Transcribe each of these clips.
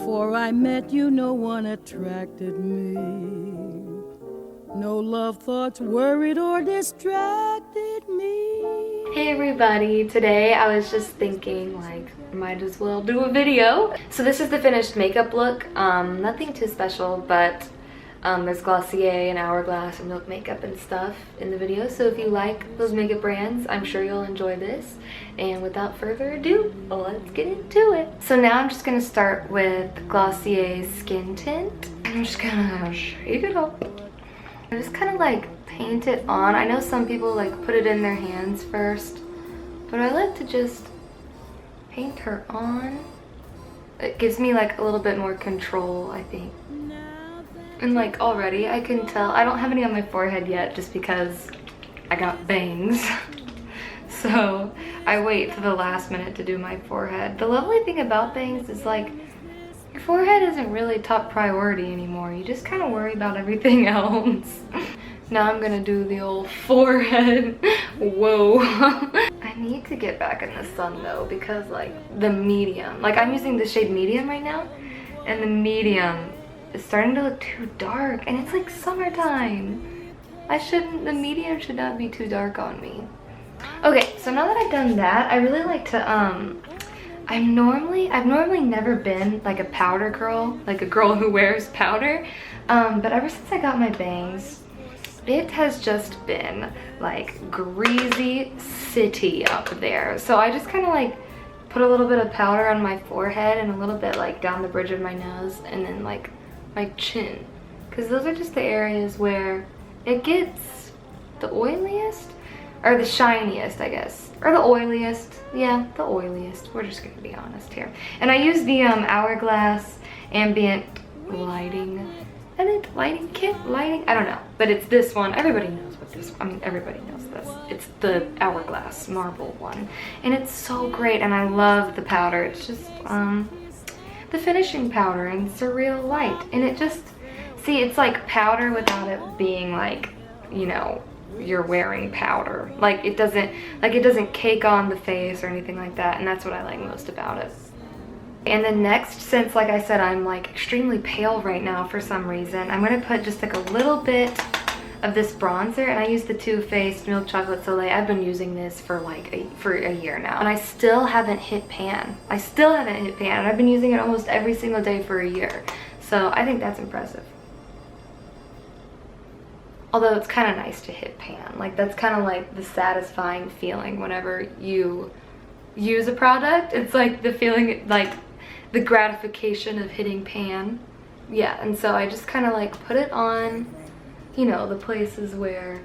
Before I met you, no one attracted me. No love thoughts worried or distracted me. Hey everybody, today I was just thinking like might as well do a video. So this is the finished makeup look. Nothing too special, but there's Glossier and Hourglass and Milk makeup and stuff in the video. So if you like those makeup brands, I'm sure you'll enjoy this. And without further ado, let's get into it. So now I'm just gonna start with Glossier's Skin Tint. I'm just gonna shake it up. I just kind of like paint it on. I know some people like put it in their hands first, but I like to just paint her on. It gives me like a little bit more control, I think. And like already I can tell, I don't have any on my forehead yet just because I got bangs. So I wait to the last minute to do my forehead. The lovely thing about bangs is like your forehead isn't really top priority anymore. You just kind of worry about everything else. Now I'm gonna do the old forehead. Whoa. I need to get back in the sun though, because like the medium, like I'm using the shade medium right now, and the medium is starting to look too dark, and it's like summertime. The medium should not be too dark on me. Okay, so now that I've done that, I really like to, I've normally never been like a powder girl, like a girl who wears powder, but ever since I got my bangs, it has just been like greasy city up there. So I just kind of like put a little bit of powder on my forehead and a little bit like down the bridge of my nose and then like my chin, because those are just the areas where it gets the oiliest or the shiniest, I guess, or the oiliest. Yeah, the oiliest. We're just gonna be honest here. And I use the Hourglass Ambient lighting kit. I don't know, but it's this one. Everybody knows what this, I mean everybody knows this. It's the Hourglass marble one, and it's so great, and I love the powder. It's just the finishing powder and surreal light, and it just, see, it's like powder without it being like, you know, you're wearing powder. Like it doesn't cake on the face or anything like that, and that's what I like most about it. And then next, since like I said, I'm like extremely pale right now for some reason, I'm gonna put just like a little bit of this bronzer, and I use the Too Faced Milk Chocolate Soleil. I've been using this for like a year now, and I still haven't hit pan. And I've been using it almost every single day for a year. So I think that's impressive. Although it's kind of nice to hit pan. Like that's kind of like the satisfying feeling whenever you use a product. It's like the feeling, like the gratification of hitting pan. Yeah, and so I just kind of like put it on, you know, the places where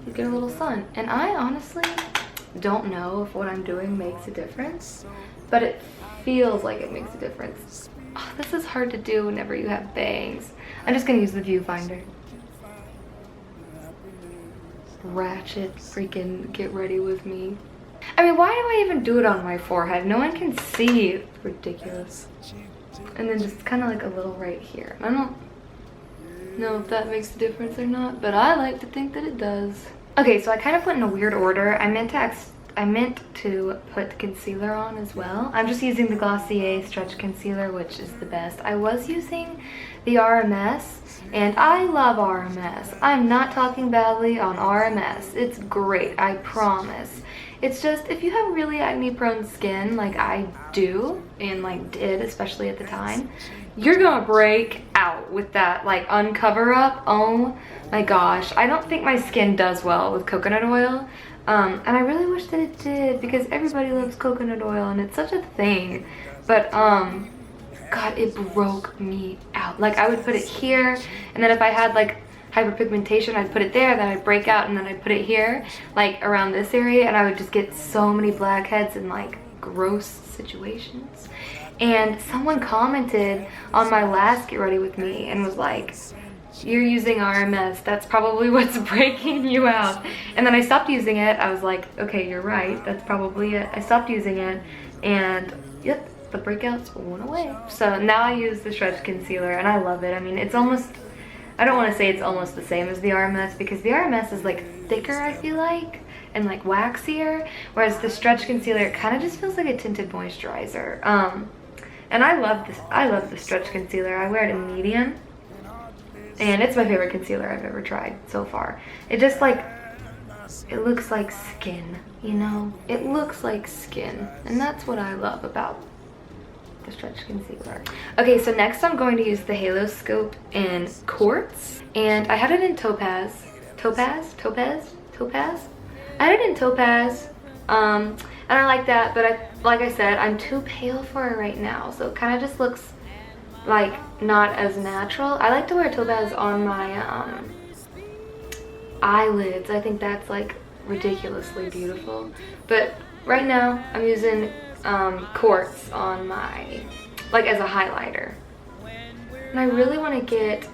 you get a little sun. And I honestly don't know if what I'm doing makes a difference, but it feels like it makes a difference. Oh, this is hard to do whenever you have bangs. I'm just gonna use the viewfinder. Ratchet freaking get ready with me. I mean, why do I even do it on my forehead? No one can see. It's ridiculous. And then just kind of like a little right here. I don't know if that makes a difference or not, but I like to think that it does. Okay, so I kind of went in a weird order. I meant to put concealer on as well. I'm just using the Glossier Stretch Concealer, which is the best. I was using the RMS, and I love RMS. I'm not talking badly on RMS. It's great, I promise. It's just, if you have really acne-prone skin, like I do, and like did, especially at the time, you're gonna break out with that like uncover up. Oh my gosh, I don't think my skin does well with coconut oil, and I really wish that it did, because everybody loves coconut oil and it's such a thing. But God, it broke me out. Like I would put it here, and then if I had like hyperpigmentation, I'd put it there, then I'd break out, and then I'd put it here, like around this area, and I would just get so many blackheads and like gross situations. And someone commented on my last Get Ready With Me and was like, you're using RMS, that's probably what's breaking you out. And then I stopped using it. I was like, okay, you're right, that's probably it. I stopped using it, and yep, the breakouts went away. So now I use the Stretch Concealer, and I love it. I mean, it's almost, I don't want to say it's almost the same as the RMS, because the RMS is like thicker, I feel like, and like waxier, whereas the Stretch Concealer kind of just feels like a tinted moisturizer. And I love this. I love the stretch concealer. I wear it in medium. And it's my favorite concealer I've ever tried so far. It just like, it looks like skin, you know? It looks like skin. And that's what I love about the stretch concealer. Okay, so next I'm going to use the Haloscope in Quartz. And I had it in Topaz. Topaz? I had it in Topaz. And I like that, but like I said, I'm too pale for it right now. So it kind of just looks like not as natural. I like to wear Topaz on my eyelids. I think that's like ridiculously beautiful. But right now I'm using Quartz on my, like as a highlighter. And I really want to get,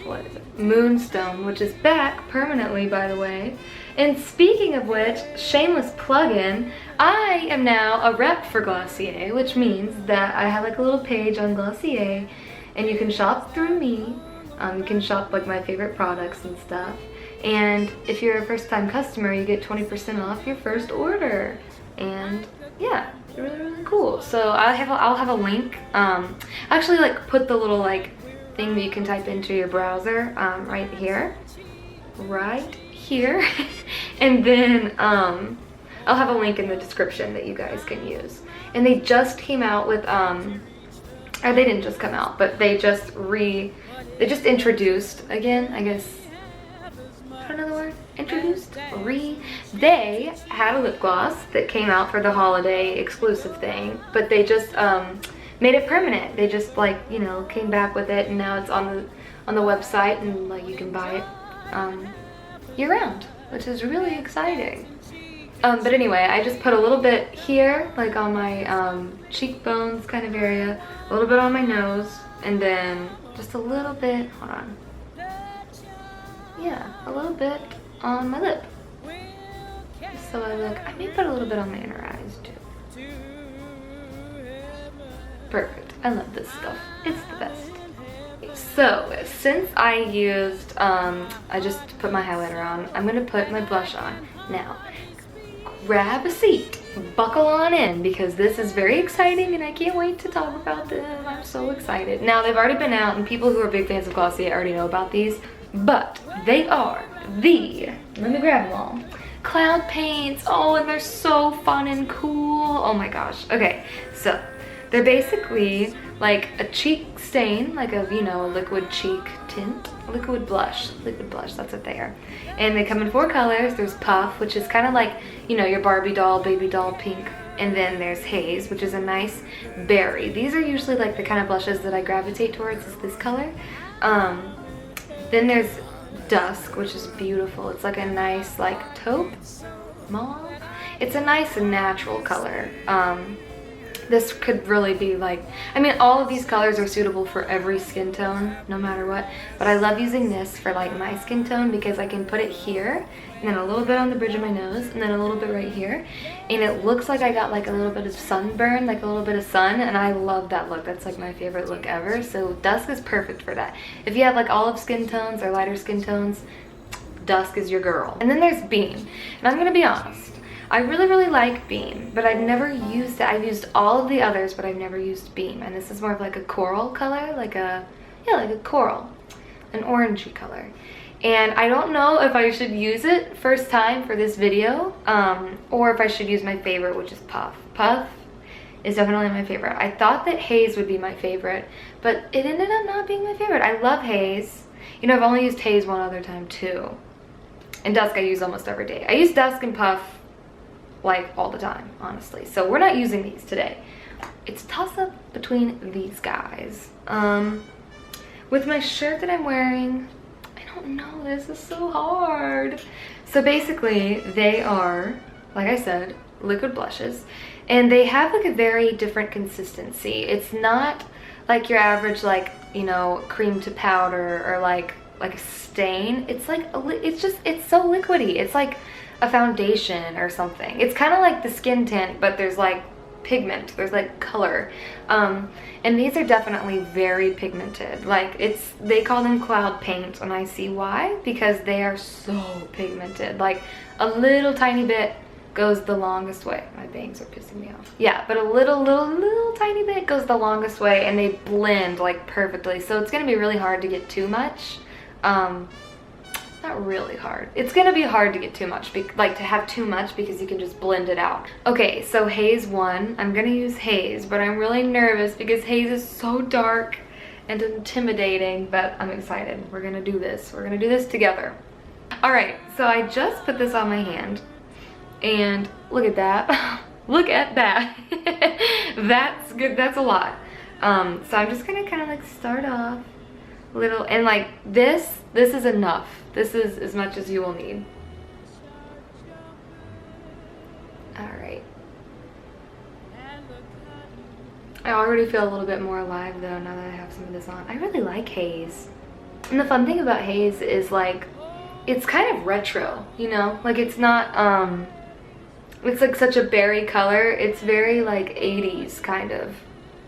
what is it? Moonstone, which is back permanently, by the way. And speaking of which, shameless plug-in, I am now a rep for Glossier, which means that I have like a little page on Glossier, and you can shop through me. You can shop like my favorite products and stuff. And if you're a first-time customer, you get 20% off your first order. And yeah, it's really, really cool. So I'll have a link. Actually, like put the little like thing that you can type into your browser right here. And then I'll have a link in the description that you guys can use. And they just came out with or they didn't just come out, but they just introduced again, I guess. Another word? Introduced? They had a lip gloss that came out for the holiday exclusive thing, but they just made it permanent. They just like, you know, came back with it, and now it's on the website, and like you can buy it year round, which is really exciting. But anyway, I just put a little bit here, like on my cheekbones kind of area, a little bit on my nose, and then just a little bit, hold on. Yeah, a little bit on my lip. So I may put a little bit on my inner eyes too. Perfect. I love this stuff. It's the best. So, since I used, I just put my highlighter on, I'm gonna put my blush on. Now, grab a seat, buckle on in, because this is very exciting and I can't wait to talk about this. I'm so excited. Now, they've already been out, and people who are big fans of Glossier already know about these, but they are let me grab them all, cloud paints. Oh, and they're so fun and cool. Oh my gosh. Okay, so they're basically like a cheek stain, like a, you know, a liquid cheek tint, liquid blush, that's what they are. And they come in 4 colors. There's Puff, which is kind of like, you know, your Barbie doll, baby doll pink. And then there's Haze, which is a nice berry. These are usually like the kind of blushes that I gravitate towards, is this color. Then there's Dusk, which is beautiful. It's like a nice like taupe mauve. It's a nice and natural color. This could really be like, I mean, all of these colors are suitable for every skin tone, no matter what. But I love using this for like my skin tone because I can put it here, and then a little bit on the bridge of my nose, and then a little bit right here. And it looks like I got like a little bit of sunburn, like a little bit of sun, and I love that look. That's like my favorite look ever. So Dusk is perfect for that. If you have like olive skin tones or lighter skin tones, Dusk is your girl. And then there's Beam. And I'm gonna be honest, I really like Beam, but I've never used it. I've used all of the others, but I've never used Beam. And this is more of like a coral color, like a coral, an orangey color. And I don't know if I should use it first time for this video, or if I should use my favorite, which is Puff. Puff is definitely my favorite. I thought that Haze would be my favorite, but it ended up not being my favorite. I love Haze. You know, I've only used Haze one other time too. And Dusk I use almost every day. I use Dusk and Puff like all the time, honestly. So we're not using these today. It's a toss-up between these guys. With my shirt that I'm wearing, I don't know, this is so hard. So basically they are, like I said, liquid blushes, and they have like a very different consistency. It's not like your average, like, you know, cream to powder or like a stain. It's like it's so liquidy. It's like a foundation or something. It's kind of like the skin tint, but there's like pigment, there's like color. And these are definitely very pigmented. Like, they call them cloud paint, and I see why, because they are so pigmented. Like a little tiny bit goes the longest way. My bangs are pissing me off. Yeah, but a little tiny bit goes the longest way, and they blend like perfectly. So it's gonna be really hard to get too much. Not really hard. It's gonna be hard to get too much, like to have too much, because you can just blend it out. Okay, so Haze 1. I'm gonna use Haze, but I'm really nervous because Haze is so dark and intimidating, but I'm excited. We're gonna do this. We're gonna do this together. All right, so I just put this on my hand. And look at that. Look at that. That's good. That's a lot. So I'm just gonna kind of like start off little, and like this is enough. This is as much as you will need. All right. I already feel a little bit more alive though now that I have some of this on. I really like Haze. And the fun thing about Haze is like, it's kind of retro, you know? Like it's not, it's like such a berry color. It's very like 80s kind of.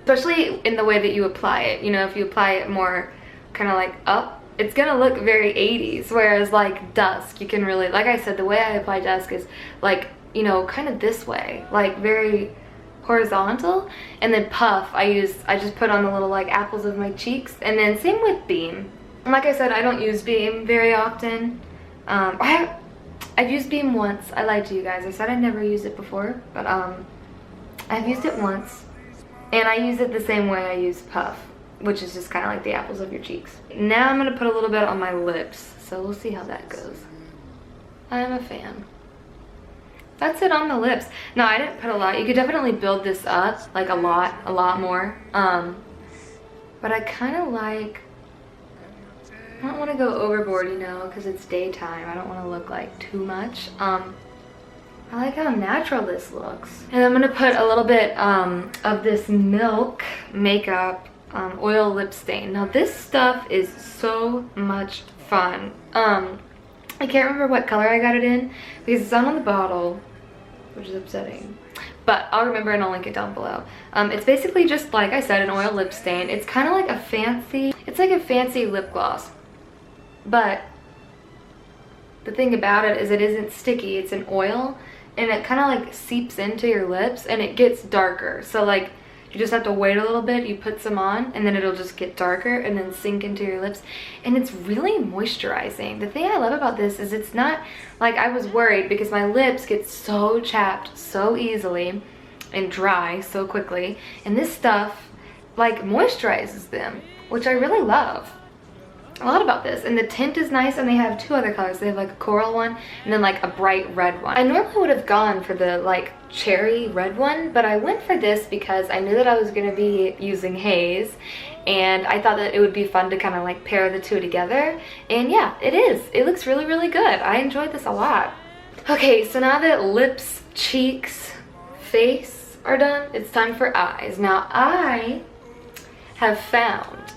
Especially in the way that you apply it. You know, if you apply it more kind of like up, it's gonna look very 80s. Whereas like dusk, you can really, like I said, the way I apply dusk is like, you know, kind of this way. Like very horizontal. And then puff, I just put on the little like apples of my cheeks. And then same with beam. And like I said, I don't use beam very often. I've used beam once. I lied to you guys. I said I never used it before, but I've used it once, and I use it the same way I use puff, which is just kind of like the apples of your cheeks. Now I'm gonna put a little bit on my lips, so we'll see how that goes. I'm a fan. That's it on the lips. No, I didn't put a lot. You could definitely build this up like a lot more. But I kind of like, I don't want to go overboard, you know, because it's daytime. I don't want to look like too much. I like how natural this looks. And I'm going to put a little bit of this Milk Makeup oil lip stain. Now this stuff is so much fun. I can't remember what color I got it in because it's not on the bottle, which is upsetting. But I'll remember and I'll link it down below. It's basically just, like I said, an oil lip stain. It's kind of like a fancy, it's like a fancy lip gloss. But the thing about it is it isn't sticky, it's an oil, and it kind of like seeps into your lips and it gets darker. So like you just have to wait a little bit, you put some on, and then it'll just get darker and then sink into your lips. And it's really moisturizing. The thing I love about this is it's not like, I was worried because my lips get so chapped so easily and dry so quickly. And this stuff like moisturizes them, which I really love a lot about this. And the tint is nice, and they have two other colors. They have like a coral one and then like a bright red one. I normally would have gone for the like cherry red one, but I went for this because I knew that I was going to be using Haze, and I thought that it would be fun to kind of like pair the two together. And yeah, it is. It looks really, really good. I enjoyed this a lot. Okay, so now that lips, cheeks, face are done, it's time for eyes. Now I have found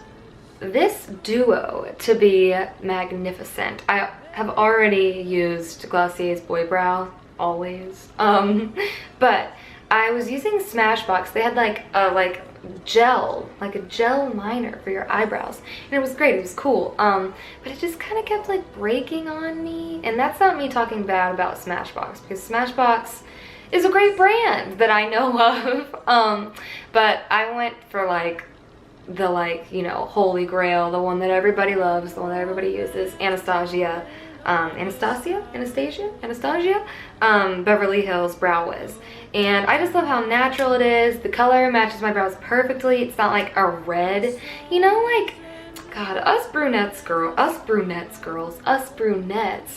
this duo to be magnificent. I have already used Glossier's Boy Brow, always. But I was using Smashbox. They had like a gel liner for your eyebrows, and it was great. It was cool. But it just kind of kept like breaking on me, and that's not me talking bad about Smashbox, because Smashbox is a great brand that I know of. But I went for like the you know, holy grail, the one that everybody loves, the one that everybody uses, Anastasia, Beverly Hills Brow Wiz. And I just love how natural it is. The color matches my brows perfectly. It's not like a red, you know, like, God, us brunettes,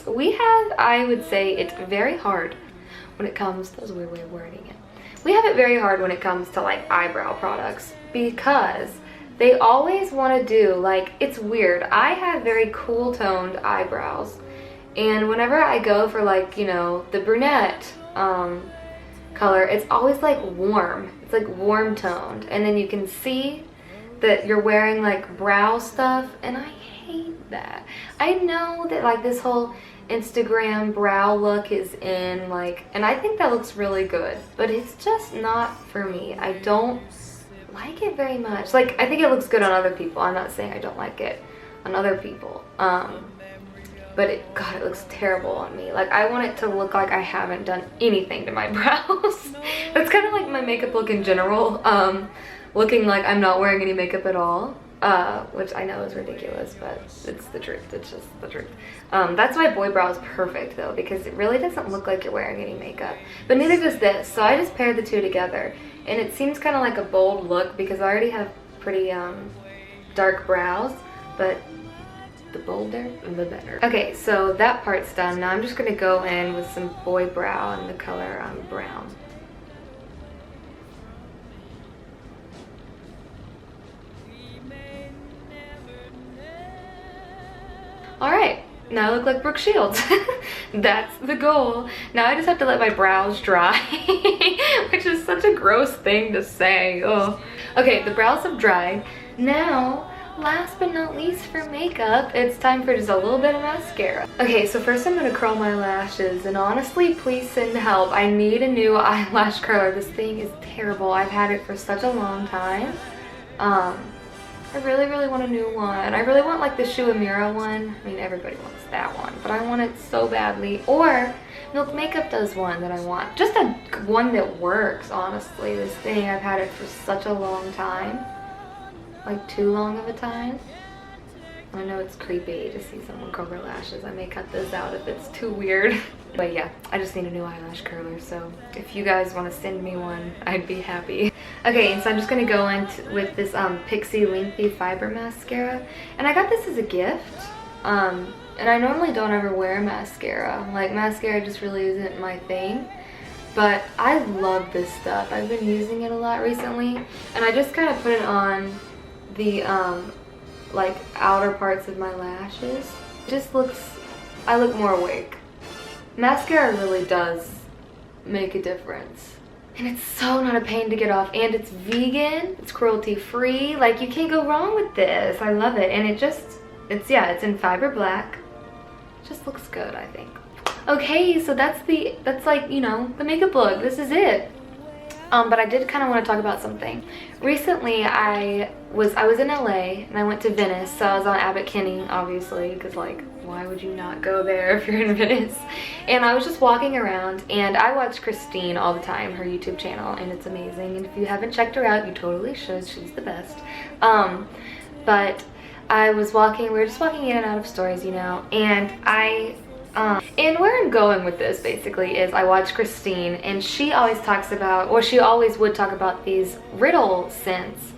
we have, I would say, it's very hard when it comes, that was a weird way of wording it. We have it very hard when it comes to like eyebrow products, because they always want to do, like, it's weird. I have very cool toned eyebrows, and whenever I go for like, you know, the brunette color, it's always like warm. It's like warm toned, and then you can see that you're wearing like brow stuff, and I hate that. I know that like this whole Instagram brow look is in, like, and I think that looks really good, but it's just not for me. I don't like it very much. Like, I think it looks good on other people. I'm not saying I don't like it on other people. but God, it looks terrible on me. Like, I want it to look like I haven't done anything to my brows. That's kind of like my makeup look in general, looking like I'm not wearing any makeup at all, which I know is ridiculous, but it's the truth. It's just the truth. That's why boy brow is perfect though, because it really doesn't look like you're wearing any makeup, but neither does this. So I just paired the two together, and it seems kind of like a bold look because I already have pretty dark brows, but the bolder the better. Okay, so that part's done. Now I'm just gonna go in with some boy brow in the color brown. All right, now I look like Brooke Shields. That's the goal. Now I just have to let my brows dry, which is such a gross thing to say. Oh. Okay, the brows have dried. Now, last but not least for makeup, it's time for just a little bit of mascara. Okay, so first I'm gonna curl my lashes, and honestly, please send help. I need a new eyelash curler. This thing is terrible. I've had it for such a long time. I really, really want a new one. I really want like the Shu Amira one. I mean, everybody wants that one, but I want it so badly. Or Milk Makeup does one that I want. Just a one that works, honestly. This thing, I've had it for such a long time. Like too long of a time. I know it's creepy to see someone curl their lashes. I may cut this out if it's too weird. But yeah, I just need a new eyelash curler, so if you guys want to send me one, I'd be happy. Okay, and so I'm just going to go in with this Pixi Lengthy Fiber Mascara. And I got this as a gift. And I normally don't ever wear mascara. Like, mascara just really isn't my thing. But I love this stuff. I've been using it a lot recently. And I just kind of put it on the like outer parts of my lashes. It just looks, I look more awake. Mascara really does make a difference. And it's so not a pain to get off, and it's vegan, it's cruelty free. Like, you can't go wrong with this. I love it. And it's in fiber black. It just looks good, I think. Okay, so that's like, you know, the makeup look. This is it. But I did kind of want to talk about something. Recently, I was in LA and I went to Venice, so I was on Abbot Kinney, obviously, because like, why would you not go there if you're in Venice? And I was just walking around, and I watch Christine all the time, her YouTube channel, and it's amazing. And if you haven't checked her out, you totally should. She's the best. But I was walking, we were just walking in and out of stores, you know, and and where I'm going with this basically is I watch Christine, and she always talks about, or she always would talk about these Riddle scents,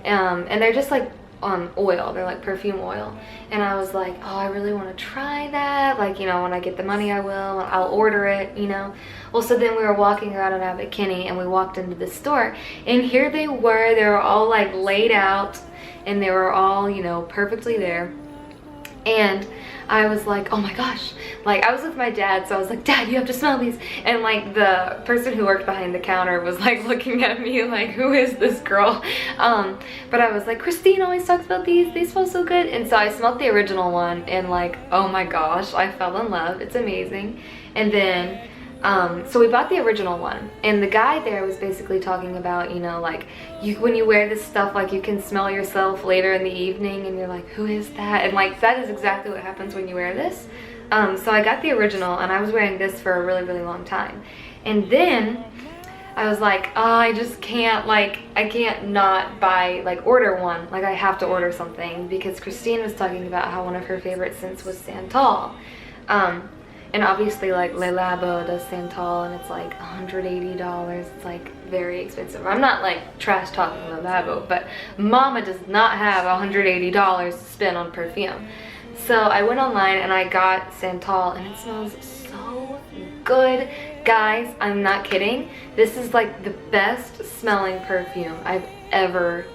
and they're just like oil, they're like perfume oil. And I was like, oh, I really want to try that, like, you know, when I get the money I'll order it, you know. Well, so then we were walking around on Abbot Kinney, and we walked into this store, and here they were all like laid out, and they were all, you know, perfectly there. And I was like, oh my gosh, like, I was with my dad, so I was like, Dad, you have to smell these. And like, the person who worked behind the counter was like looking at me like, who is this girl? But I was like, Christine always talks about these, they smell so good. And so I smelled the original one, and like, oh my gosh, I fell in love. It's amazing. And then so we bought the original one, and the guy there was basically talking about, you know, like, when you wear this stuff, like, you can smell yourself later in the evening, and you're like, who is that? And like, that is exactly what happens when you wear this. So I got the original, and I was wearing this for a really, really long time. And then I was like, oh, I just can't, like, I can't not buy, like, order one. Like, I have to order something, because Christine was talking about how one of her favorite scents was Santal. And obviously, like, Le Labo does Santal, and it's like $180. It's like very expensive. I'm not like trash talking Le Labo, but Mama does not have $180 to spend on perfume. So I went online and I got Santal, and it smells so good. Guys, I'm not kidding. This is like the best smelling perfume I've ever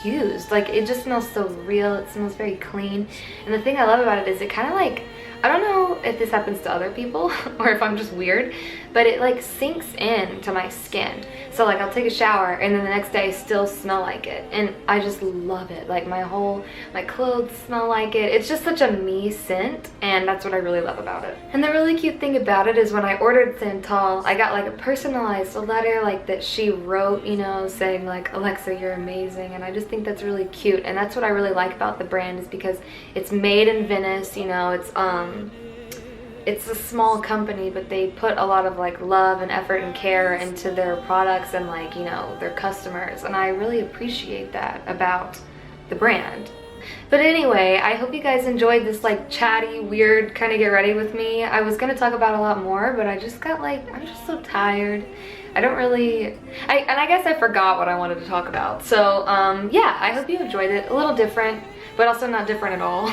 used. Like, it just smells so real. It smells very clean. And the thing I love about it is it kind of like, I don't know if this happens to other people or if I'm just weird, but it like sinks in to my skin. So like, I'll take a shower, and then the next day I still smell like it, and I just love it. Like, my clothes smell like it. It's just such a me scent, and that's what I really love about it. And the really cute thing about it is when I ordered Santal, I got like a personalized letter, like, that she wrote, you know, saying like, Alexa, you're amazing. And I just think that's really cute, and that's what I really like about the brand, is because it's made in Venice, you know, it's it's a small company, but they put a lot of like love and effort and care into their products and like, you know, their customers, and I really appreciate that about the brand. But anyway, I hope you guys enjoyed this like chatty, weird kind of get ready with me. I was gonna talk about a lot more, but I just got like, I'm just so tired. I don't really, I guess I forgot what I wanted to talk about. So yeah, I hope you enjoyed it. A little different, but also not different at all,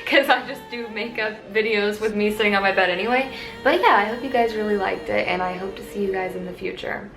because I just do makeup videos with me sitting on my bed anyway. But yeah, I hope you guys really liked it, and I hope to see you guys in the future.